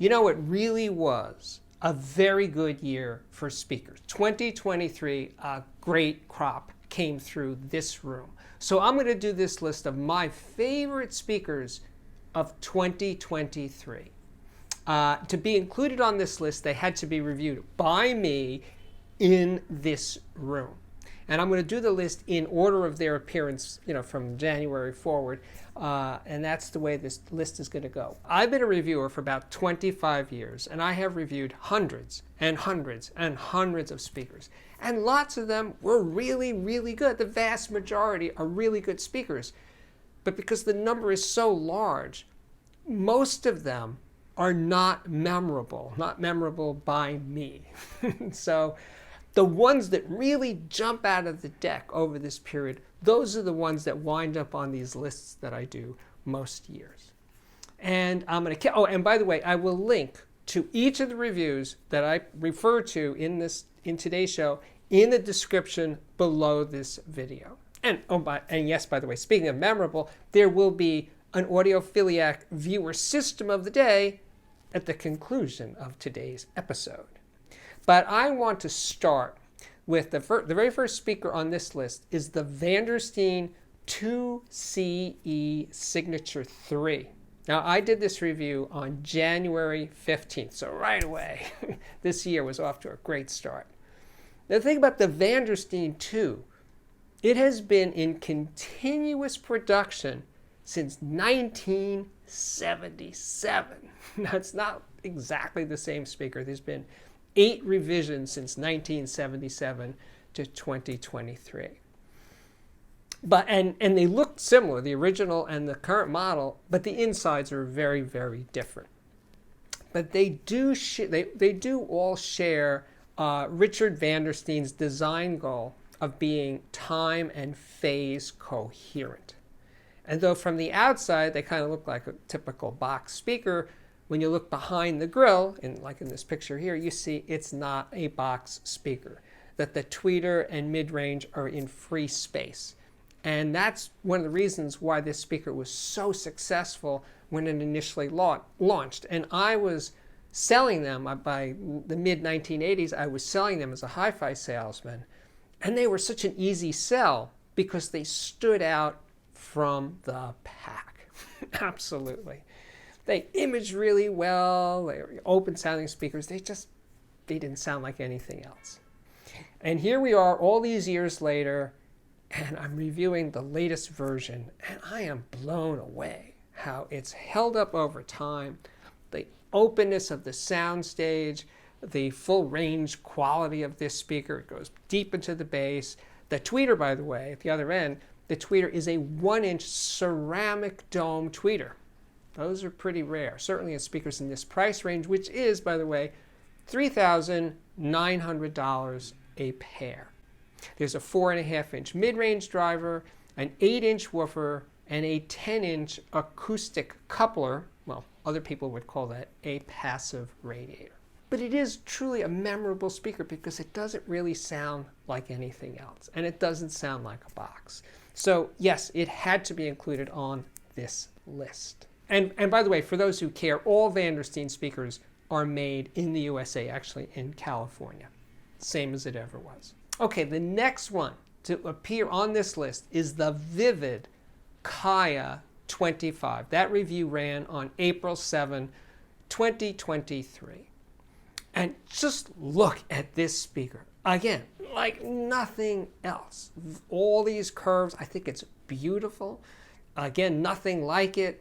You know, it really was a very good year for speakers. 2023, a great crop came through this room. So I'm going to do this list of my favorite speakers of 2023. To be included on this list, they had to be reviewed by me in this room. And I'm going to do the list in order of their appearance, from January forward. And that's the way this list is going to go. I've been a reviewer for about 25 years, and I have reviewed hundreds and hundreds and hundreds of speakers. And lots of them were really, really good. The vast majority are really good speakers. But because the number is so large, most of them are not memorable by me. So the ones that really jump out of the deck over this period, those are the ones that wind up on these lists that I do most years. And I'm going to, and by the way, I will link to each of the reviews that I refer to in today's show in the description below this video. And yes, by the way, speaking of memorable, there will be an Audiophiliac viewer system of the day at the conclusion of today's episode. But I want to start with the very first speaker on this list is the Vandersteen 2CE Signature 3. Now, I did this review on January 15th, so right away, this year was off to a great start. The thing about the Vandersteen 2, it has been in continuous production since 1977. Now, it's not exactly the same speaker. There's been 8 revisions since 1977 to 2023. And they look similar, the original and the current model, but the insides are very, very different. But they do all share Richard Vandersteen's design goal of being time and phase coherent. And though from the outside they kind of look like a typical box speaker, when you look behind the grill, like in this picture here, you see it's not a box speaker, that the tweeter and mid-range are in free space. And that's one of the reasons why this speaker was so successful when it initially launched. And I was selling them by the mid-1980s. I was selling them as a hi-fi salesman. And they were such an easy sell because they stood out from the pack. Absolutely. They imaged really well. They were open sounding speakers. They didn't sound like anything else. And here we are all these years later, and I'm reviewing the latest version, and I am blown away how it's held up over time. The openness of the soundstage, the full range quality of this speaker, it goes deep into the bass. The tweeter, by the way, at the other end, the tweeter is a 1-inch ceramic dome tweeter. Those are pretty rare, certainly in speakers in this price range, which is, by the way, $3,900 a pair. There's a 4.5-inch mid-range driver, an 8-inch woofer, and a 10-inch acoustic coupler. Well, other people would call that a passive radiator. But it is truly a memorable speaker because it doesn't really sound like anything else, and it doesn't sound like a box. So yes, it had to be included on this list. And by the way, for those who care, all Vandersteen speakers are made in the USA, actually in California, same as it ever was. Okay, the next one to appear on this list is the Vivid Kaya 25. That review ran on April 7, 2023. And just look at this speaker. Again, like nothing else. All these curves, I think it's beautiful. Again, nothing like it.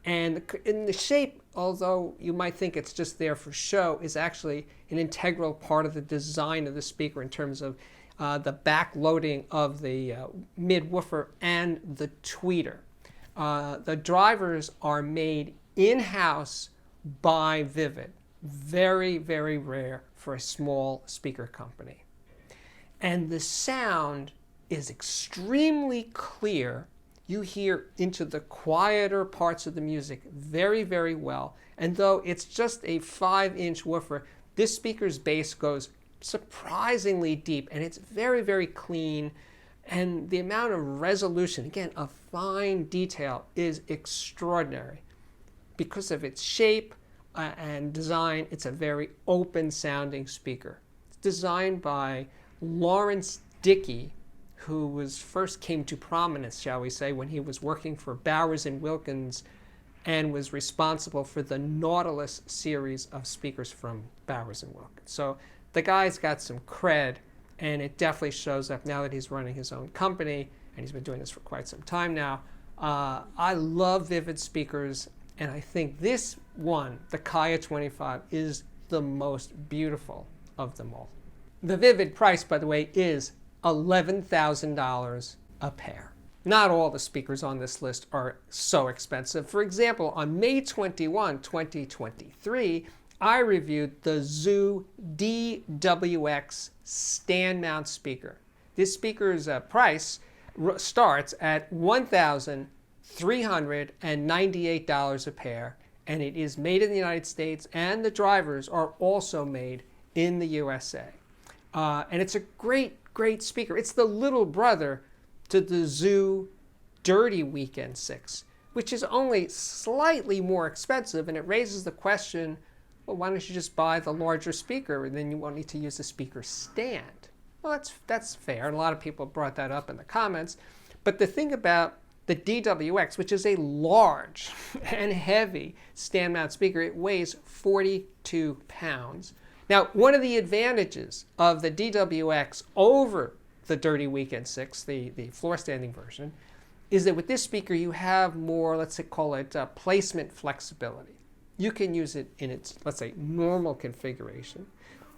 And in the shape, although you might think it's just there for show, is actually an integral part of the design of the speaker in terms of the back loading of the mid-woofer and the tweeter. The drivers are made in-house by Vivid. Very, very rare for a small speaker company. And the sound is extremely clear. You hear into the quieter parts of the music very, very well. And though it's just a 5-inch woofer, this speaker's bass goes surprisingly deep, and it's very, very clean. And the amount of resolution, again, of fine detail is extraordinary because of its shape, and design. It's a very open sounding speaker. It's designed by Lawrence Dickey, who first came to prominence, shall we say, when he was working for Bowers & Wilkins and was responsible for the Nautilus series of speakers from Bowers & Wilkins. So the guy's got some cred, and it definitely shows up now that he's running his own company, and he's been doing this for quite some time now. I love Vivid speakers, and I think this one, the Kaya 25, is the most beautiful of them all. The Vivid price, by the way, is $11,000 a pair. Not all the speakers on this list are so expensive. For example, on May 21, 2023, I reviewed the Zoo DWX stand mount speaker. This speaker's price starts at $1,398 a pair, and it is made in the United States, and the drivers are also made in the USA. And it's a great speaker. It's the little brother to the Zoo Dirty Weekend 6, which is only slightly more expensive, and it raises the question, well, why don't you just buy the larger speaker, and then you won't need to use the speaker stand? Well, that's fair, and a lot of people brought that up in the comments. But the thing about the DWX, which is a large and heavy stand mount speaker, it weighs 42 pounds. Now, one of the advantages of the DWX over the Dirty Weekend 6, the floor standing version, is that with this speaker you have more, let's call it placement flexibility. You can use it in its, let's say, normal configuration,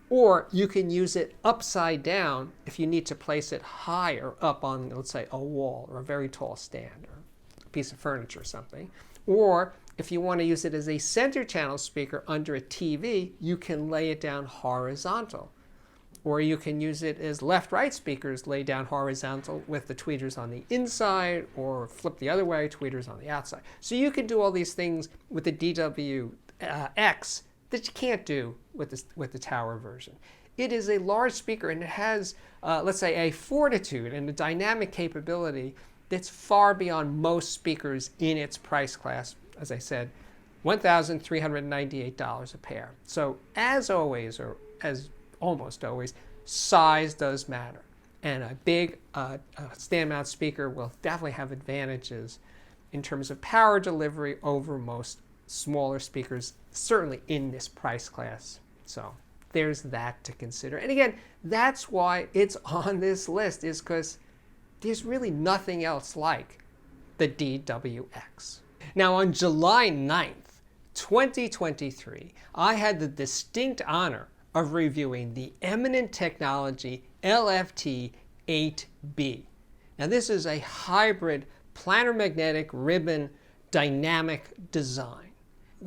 or you can use it upside down if you need to place it higher up on, let's say, a wall or a very tall stand or a piece of furniture or something. Or if you want to use it as a center channel speaker under a TV, you can lay it down horizontal. Or you can use it as left-right speakers, lay down horizontal with the tweeters on the inside, or flip the other way, tweeters on the outside. So you can do all these things with the DWX that you can't do with the tower version. It is a large speaker, and it has, let's say, a fortitude and a dynamic capability that's far beyond most speakers in its price class. As I said, $1,398 a pair. So as always, or as almost always, size does matter. And a big stand mount speaker will definitely have advantages in terms of power delivery over most smaller speakers, certainly in this price class. So there's that to consider. And again, that's why it's on this list, is because there's really nothing else like the DWX. Now, on July 9th, 2023, I had the distinct honor of reviewing the Eminent Technology LFT 8B. Now, this is a hybrid planar magnetic ribbon dynamic design.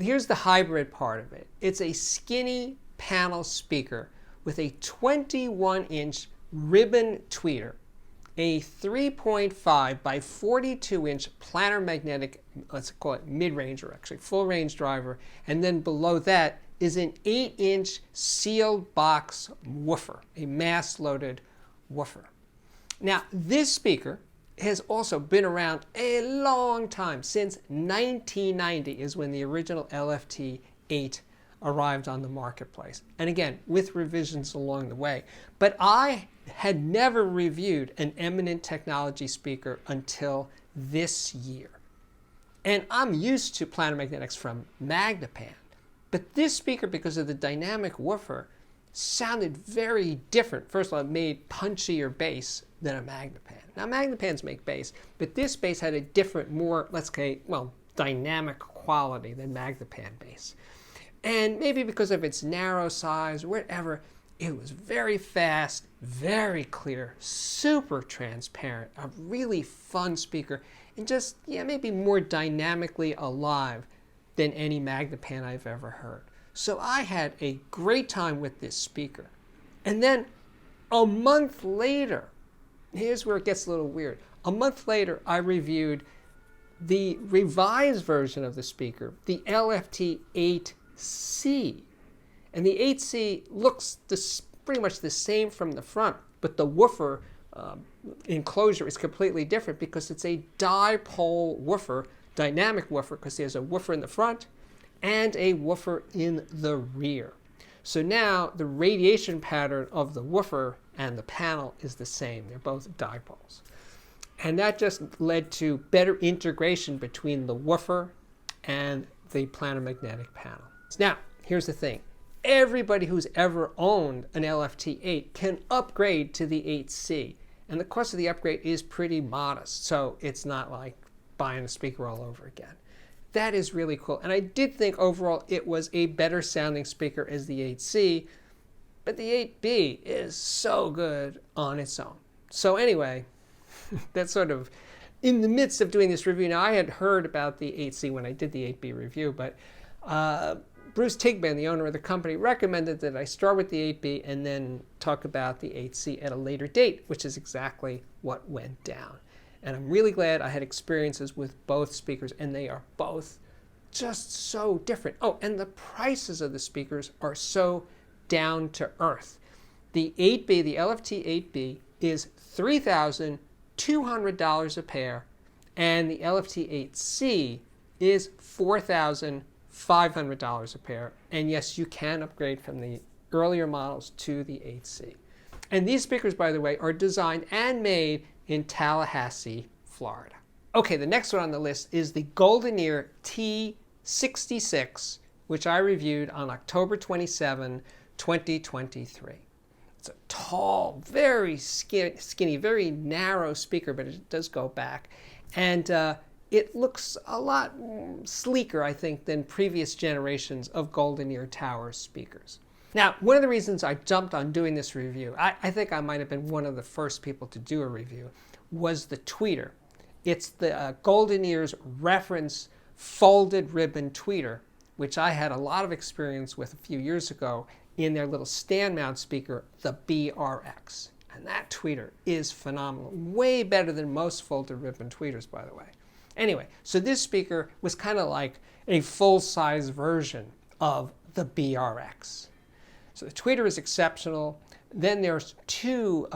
Here's the hybrid part of it. It's a skinny panel speaker with a 21-inch ribbon tweeter, a 3.5 by 42-inch planar magnetic, let's call it mid-range, or actually full-range driver, and then below that is an 8-inch sealed box woofer, a mass-loaded woofer. Now, this speaker has also been around a long time. Since 1990 is when the original LFT 8 arrived on the marketplace. And again, with revisions along the way. But I had never reviewed an Eminent Technology speaker until this year. And I'm used to planar magnetics from Magnepan. But this speaker, because of the dynamic woofer, sounded very different. First of all, it made punchier bass than a Magnepan. Now, Magnepans make bass, but this bass had a different, more, let's say, well, dynamic quality than Magnepan bass. And maybe because of its narrow size or whatever, it was very fast, very clear, super transparent, a really fun speaker, and just, maybe more dynamically alive than any Magnepan I've ever heard. So I had a great time with this speaker. And then a month later, here's where it gets a little weird. A month later, I reviewed the revised version of the speaker, the LFT 8C. And the 8C looks pretty much the same from the front, but the woofer enclosure is completely different because it's a dipole woofer, dynamic woofer, because there's a woofer in the front and a woofer in the rear. So now the radiation pattern of the woofer and the panel is the same. They're both dipoles. And that just led to better integration between the woofer and the planar magnetic panel. Now, here's the thing. Everybody who's ever owned an LFT8 can upgrade to the 8C. And the cost of the upgrade is pretty modest. So it's not like buying a speaker all over again. That is really cool. And I did think overall it was a better sounding speaker as the 8C. But the 8B is so good on its own. So anyway, that's sort of in the midst of doing this review. Now, I had heard about the 8C when I did the 8B review, but Bruce Tigban, the owner of the company, recommended that I start with the 8B and then talk about the 8C at a later date, which is exactly what went down. And I'm really glad I had experiences with both speakers, and they are both just so different. Oh, and the prices of the speakers are so down to earth. The 8B, the LFT 8B, is $3,200 a pair, and the LFT 8C is $4,500 a pair. And yes, you can upgrade from the earlier models to the 8C. And these speakers, by the way, are designed and made in Tallahassee, Florida. Okay, the next one on the list is the GoldenEar T66, which I reviewed on October 27, 2023. It's a tall, very skinny, very narrow speaker, but it does go back. And it looks a lot sleeker, I think, than previous generations of GoldenEar Tower speakers. Now, one of the reasons I jumped on doing this review, I think I might have been one of the first people to do a review, was the tweeter. It's the GoldenEar's reference folded ribbon tweeter, which I had a lot of experience with a few years ago in their little stand mount speaker, the BRX. And that tweeter is phenomenal. Way better than most folded ribbon tweeters, by the way. Anyway, so this speaker was kind of like a full-size version of the BRX. So the tweeter is exceptional. Then there's two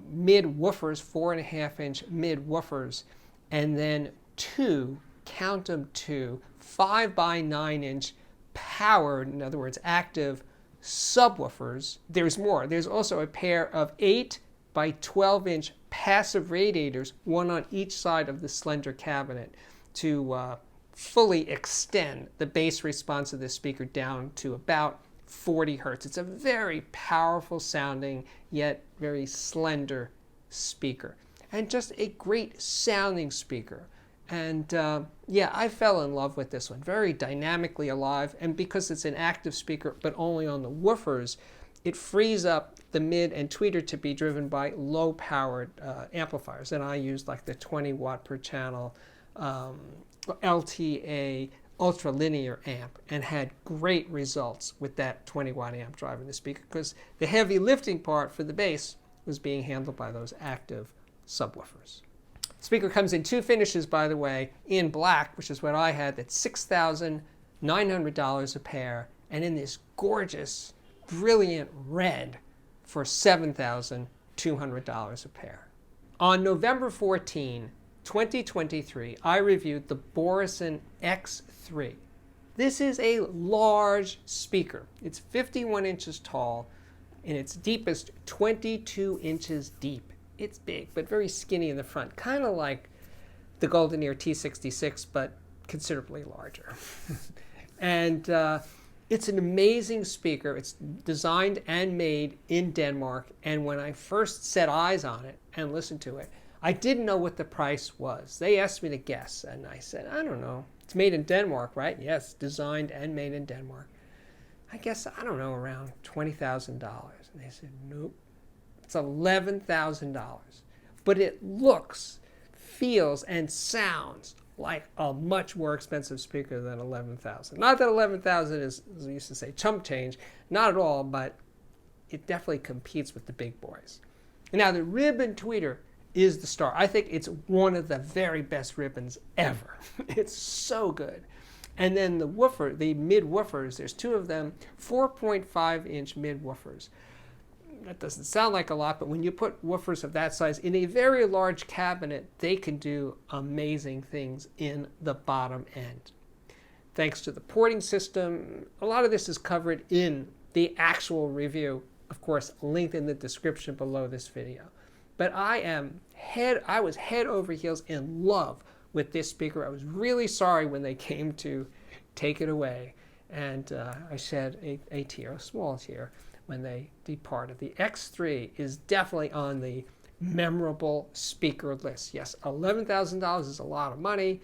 mid-woofers, 4.5-inch mid-woofers, and then two, count them two, 5x9-inch powered, in other words, active subwoofers. There's more. There's also a pair of 8x12-inch passive radiators, one on each side of the slender cabinet, to fully extend the bass response of this speaker down to about 40 hertz. It's a very powerful sounding, yet very slender speaker. And just a great sounding speaker. And yeah, I fell in love with this one. Very dynamically alive. And because it's an active speaker, but only on the woofers, it frees up the mid and tweeter to be driven by low-powered amplifiers. And I used like the 20 watt per channel LTA ultralinear amp and had great results with that 20 watt amp driving the speaker, because the heavy lifting part for the bass was being handled by those active subwoofers. The speaker comes in two finishes, by the way, in black, which is what I had, that's $6,900 a pair, and in this gorgeous, brilliant red for $7,200 a pair. On November 14, 2023, I reviewed the Borresen X3. This is a large speaker. It's 51 inches tall, and its deepest 22 inches deep. It's big, but very skinny in the front, kind of like the GoldenEar T66, but considerably larger. And it's an amazing speaker. It's designed and made in Denmark, and when I first set eyes on it and listened to it, I didn't know what the price was. They asked me to guess, and I said, I don't know. It's made in Denmark, right? Yes, designed and made in Denmark. I guess, I don't know, around $20,000. And they said, nope, it's $11,000. But it looks, feels, and sounds like a much more expensive speaker than $11,000. Not that $11,000 is, as we used to say, chump change. Not at all, but it definitely competes with the big boys. Now, the ribbon tweeter is the star. I think it's one of the very best ribbons ever. It's so good. And then the woofer, the mid-woofers, there's two of them, 4.5-inch mid-woofers. That doesn't sound like a lot, but when you put woofers of that size in a very large cabinet, they can do amazing things in the bottom end. thanks to the porting system. A lot of this is covered in the actual review, of course, linked in the description below this video. But I was head over heels in love with this speaker. I was really sorry when they came to take it away, and I shed a tear, a small tear, when they departed. The X3 is definitely on the memorable speaker list. Yes, $11,000 is a lot of money,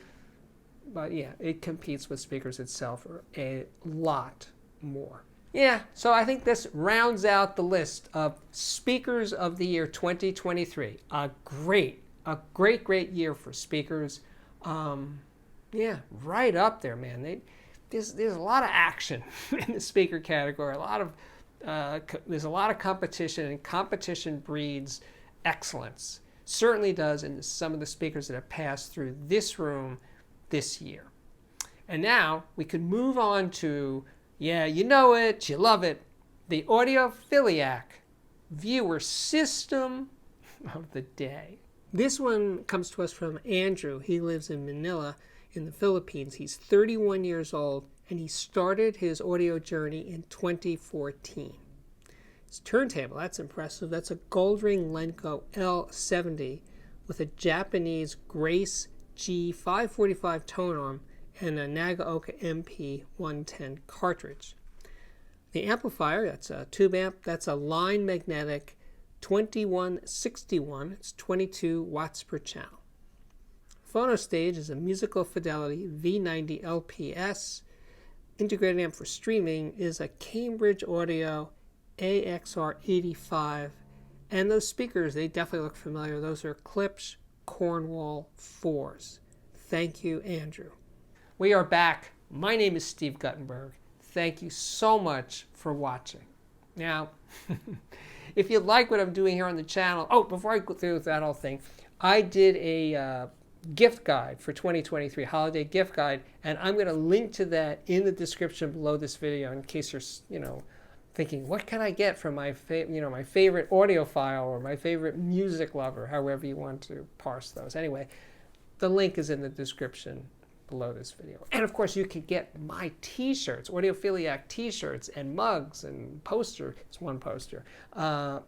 but yeah, it competes with speakers itself for a lot more. Yeah, so I think this rounds out the list of speakers of the year 2023. A great year for speakers. Yeah, right up there, man. There's a lot of action in the speaker category. There's a lot of competition, and competition breeds excellence. Certainly does in some of the speakers that have passed through this room this year. And now we can move on to, yeah, you know it, you love it, the Audiophiliac viewer system of the day. This one comes to us from Andrew. He lives in Manila in the Philippines. He's 31 years old, and he started his audio journey in 2014. His turntable, that's impressive. That's a Goldring Lenco L70 with a Japanese Grace G545 tone arm and a Nagaoka MP110 cartridge. The amplifier, that's a tube amp, that's a line magnetic 2161. It's 22 watts per channel. Phono stage is a Musical Fidelity V90 LPS. Integrated amp for streaming is a Cambridge Audio AXR85. And those speakers, they definitely look familiar. Those are Klipsch Cornwall 4s. Thank you, Andrew. We are back. My name is Steve Guttenberg. Thank you so much for watching. Now, if you like what I'm doing here on the channel, before I go through that whole thing, I did a gift guide for 2023, holiday gift guide, and I'm going to link to that in the description below this video in case you're, thinking, what can I get from my favorite audiophile or my favorite music lover, however you want to parse those. Anyway, the link is in the description below this video. And of course, you can get my t-shirts, Audiophiliac t-shirts and mugs and poster. It's one poster. And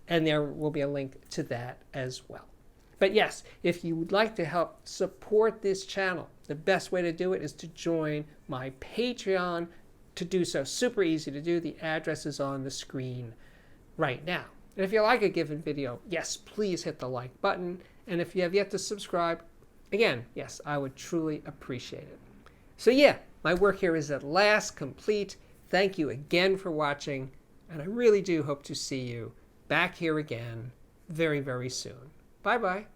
there will be a link to that as well. But yes, if you would like to help support this channel, the best way to do it is to join my Patreon. To do so, super easy to do. The address is on the screen right now. And if you like a given video, yes, please hit the like button. And if you have yet to subscribe, again, yes, I would truly appreciate it. So yeah, my work here is at last complete. Thank you again for watching, and I really do hope to see you back here again very, very soon. Bye-bye.